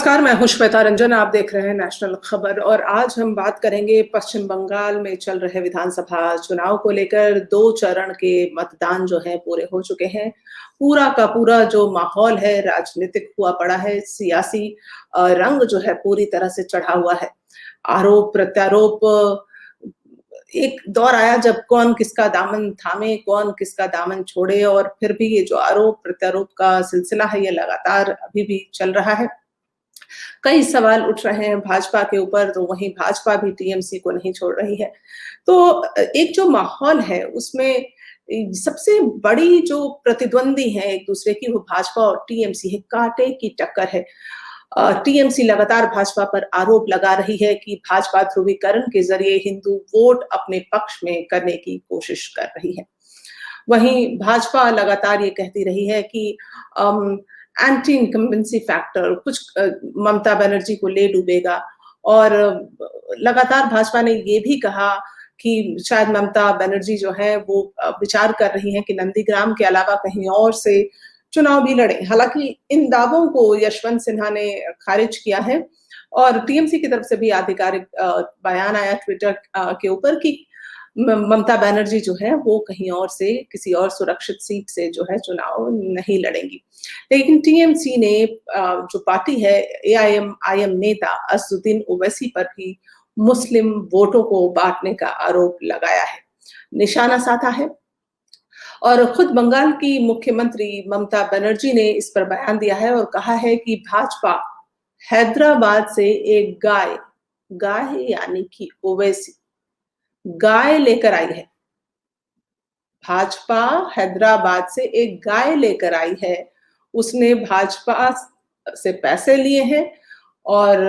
नमस्कार, मैं हूं श्वेता रंजन। आप देख रहे हैं नेशनल खबर और आज हम बात करेंगे पश्चिम बंगाल में चल रहे विधानसभा चुनाव को लेकर। 2 चरण के मतदान जो है पूरे हो चुके हैं। पूरा का पूरा जो माहौल है राजनीतिक हुआ पड़ा है, सियासी रंग जो है पूरी तरह से चढ़ा हुआ है। आरोप-प्रत्यारोप एक दौर आया जब कौन किसका दामन थामे, कौन किसका दामन छोड़े और फिर भी ये जो आरोप-प्रत्यारोप का सिलसिला है ये लगातार अभी भी चल रहा है। कई सवाल उठ रहे हैं भाजपा के ऊपर, तो वहीं भाजपा भी टीएमसी को नहीं छोड़ रही है। तो एक जो माहौल है उसमें सबसे बड़ी जो प्रतिद्वंदी है एक-दूसरे की वो भाजपा और टीएमसी है, कांटे की टक्कर है। टीएमसी लगातार भाजपा पर आरोप लगा रही है कि भाजपा ध्रुवीकरण के ज़रिए हिंदू वोट अपने पक्ष में करने की कोशिश कर रही है। वहीं भाजपा लगातार ये कहती रही है कि अम, एंटी इनकम्बेंसी फैक्टर कुछ ममता बनर्जी को ले डूबेगा और लगातार भाजपा ने ये भी कहा कि शायद ममता बनर्जी जो है वो विचार कर रही हैं कि नंदीग्राम के अलावा कहीं और से चुनाव भी लड़ें। हालाँकि इन दावों को यशवंत सिन्हा ने खारिज किया है और टीएमसी की तरफ से भी आधिकारिक बयान आया ट्विटर के ऊपर कि ममता बनर्जी जो है वो कहीं और से किसी और सुरक्षित सीट से जो है चुनाव नहीं लड़ेंगी। लेकिन टीएमसी ने जो पार्टी है एआईएम नेता असदुद्दीन ओवैसी पर भी मुस्लिम वोटों को बांटने का आरोप लगाया है, निशाना साधा है। और खुद बंगाल की मुख्यमंत्री ममता बनर्जी ने इस पर बयान दिया है और कहा है कि भाजपा हैदराबाद से एक गाय यानी कि ओवैसी गाय लेकर आई है। भाजपा हैदराबाद से एक गाय लेकर आई है। उसने भाजपा से पैसे लिए हैं और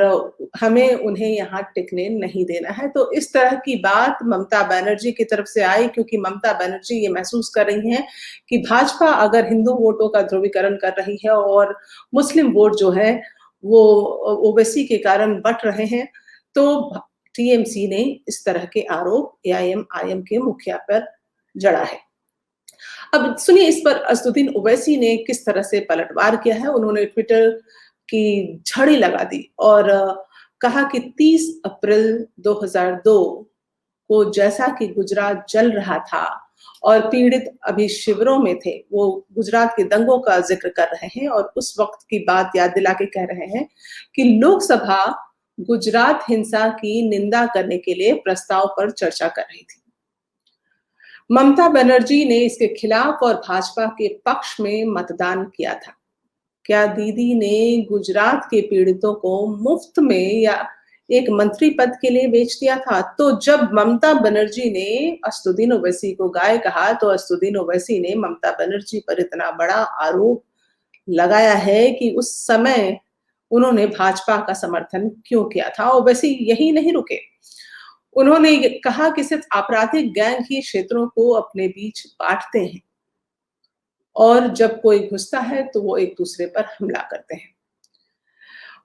हमें उन्हें यहाँ टिकने नहीं देना है। तो इस तरह की बात ममता बनर्जी की तरफ से आई क्योंकि ममता बनर्जी ये महसूस कर रही हैं कि भाजपा अगर हिंदू वोटों का ध्रुवीकरण कर रही है और मुस्लिम वोट जो है वो ओवैसी के कारण बँट रहे हैं, तो टीएमसी ने इस तरह के आरोप एआईएम के मुखिया पर जड़ा है। अब सुनिए इस पर असदुद्दीन ओवैसी ने किस तरह से पलटवार किया है। उन्होंने ट्विटर की झड़ी लगा दी और कहा कि 30 अप्रैल 2002 को जैसा कि गुजरात जल रहा था और पीड़ित अभी शिविरों में थे, वो गुजरात के दंगों का ज़िक्र कर रहे हैं और उस वक़्त की बात याद दिला के कह रहे हैं कि लोकसभा गुजरात हिंसा की निंदा करने के लिए प्रस्ताव पर चर्चा कर रही थी। ममता बनर्जी ने इसके खिलाफ और भाजपा के पक्ष में मतदान किया था। क्या दीदी ने गुजरात के पीड़ितों को मुफ्त में या एक मंत्री पद के लिए बेच दिया था? तो जब ममता बनर्जी ने असदुद्दीन ओवैसी को गाय कहा, तो असदुद्दीन ओवैसी ने ममता बनर्जी पर इतना बड़ा आरोप लगाया है कि उस समय उन्होंने भाजपा का समर्थन क्यों किया था। ओवैसी यही नहीं रुके। उन्होंने ये कहा कि सिर्फ आपराधिक गैंग ही क्षेत्रों को अपने बीच बाँटते हैं और जब कोई घुसता है तो वो एक-दूसरे पर हमला करते हैं।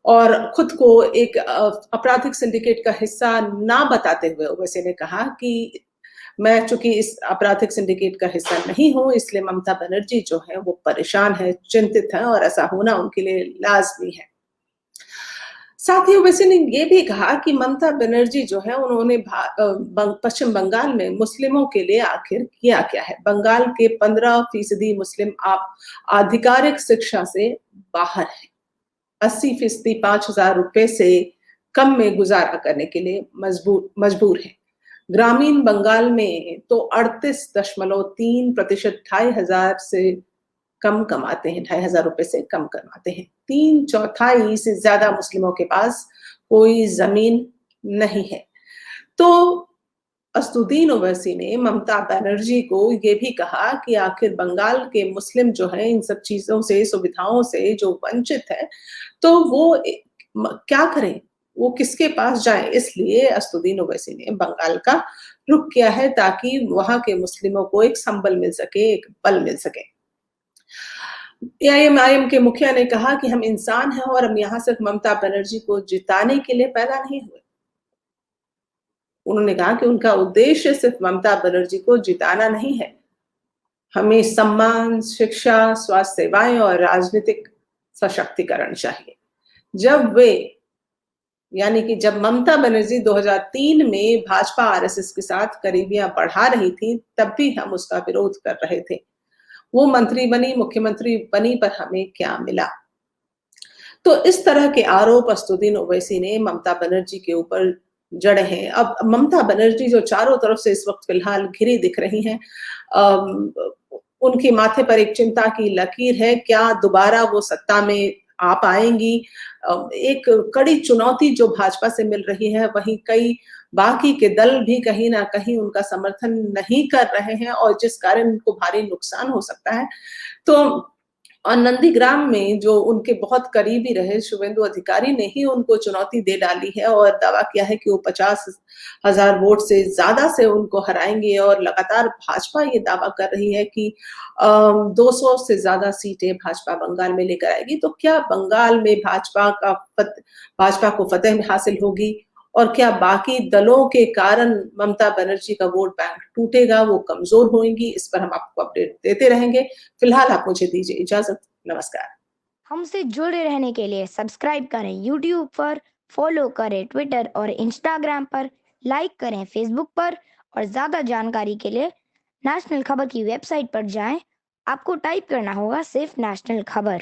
और खुद को एक आपराधिक सिंडिकेट का हिस्सा ना बताते हुए ओवैसी ने कहा कि मैं चूँकि इस आपराधिक सिंडिकेट का हिस्सा नहीं हूँ, इसलिए ममता बनर्जी जो है वो परेशान है, चिंतित है और ऐसा होना उनके लिए लाज़मी है। साथ ही ओवैसी ने ये भी कहा कि ममता बनर्जी जो है उन्होंने पश्चिम बंगाल में मुस्लिमों के लिए आखिर किया क्या है? बंगाल के 15% मुस्लिम आप आधिकारिक शिक्षा से बाहर हैं। 80% ₹5,000 से कम में गुज़ारा करने के लिए मजबूर हैं। ग्रामीण बंगाल में तो 38.3% 2,500 से कम कमाते हैं, ₹2,500 से कम कमाते हैं। 3/4 से ज़्यादा मुस्लिमों के पास कोई ज़मीन नहीं है। तो असदुद्दीन ओवैसी ने ममता बनर्जी को ये भी कहा कि आखिर बंगाल के मुस्लिम जो हैं इन सब चीज़ों से, सुविधाओं से जो वंचित है, तो वो क्या करें? वो किसके पास जाएँ? इसलिए असदुद्दीन ओवैसी ने बंगाल का रुख किया है ताकि वहाँ के मुस्लिमों को एक संबल मिल सके, एक बल मिल सके। एआईएम के मुखिया ने कहा कि हम इंसान हैं और हम यहाँ सिर्फ ममता बनर्जी को जिताने के लिए पैदा नहीं हुए। उन्होंने कहा कि उनका उद्देश्य सिर्फ ममता बनर्जी को जिताना नहीं है। हमें सम्मान, शिक्षा, स्वास्थ्य सेवाएं और राजनीतिक सशक्तिकरण चाहिए। जब वे यानी कि जब ममता बनर्जी 2003 में भाजपा आरएसएस के साथ करीबियां बढ़ा रही थी, तब भी हम उसका विरोध कर रहे थे। वो मंत्री बनी, मुख्यमंत्री बनी, पर हमें क्या मिला? तो इस तरह के आरोप असदुद्दीन ओवैसी ने ममता बनर्जी के ऊपर जड़े हैं। अब ममता बनर्जी जो चारों तरफ से इस वक्त फिलहाल घिरी दिख रही हैं, उनके माथे पर एक चिंता की लकीर है। क्या दोबारा वो सत्ता में आ पाएंगी? एक कड़ी चुनौती जो भाजपा से मिल रही है, वहीं कई बाकी के दल भी कहीं ना कहीं उनका समर्थन नहीं कर रहे हैं और जिस कारण उनको भारी नुकसान हो सकता है। तो और नंदीग्राम में जो उनके बहुत करीबी रहे शुभेंदु अधिकारी ने ही उनको चुनौती दे डाली है और दावा किया है कि वो 50,000 वोट से ज्यादा से उनको हराएंगे और लगातार भाजपा ये दावा कर रही है कि 200 से ज्यादा सीटें भाजपा बंगाल में लेकर आएगी। तो क्या बंगाल में भाजपा को फतेह हासिल होगी और क्या बाकी दलों के कारण ममता बनर्जी का वोट बैंक टूटेगा, वो कमजोर होंगी? इस पर हम आपको अपडेट देते रहेंगे। फिलहाल आप मुझे दीजिए इजाजत। नमस्कार। हमसे जुड़े रहने के लिए सब्सक्राइब करें यूट्यूब पर, फॉलो करें ट्विटर और इंस्टाग्राम पर, लाइक करें फेसबुक पर और ज़्यादा जानकारी के लिए नेशनल खबर की वेबसाइट पर जाएं। आपको टाइप करना होगा सिर्फ नेशनल खबर।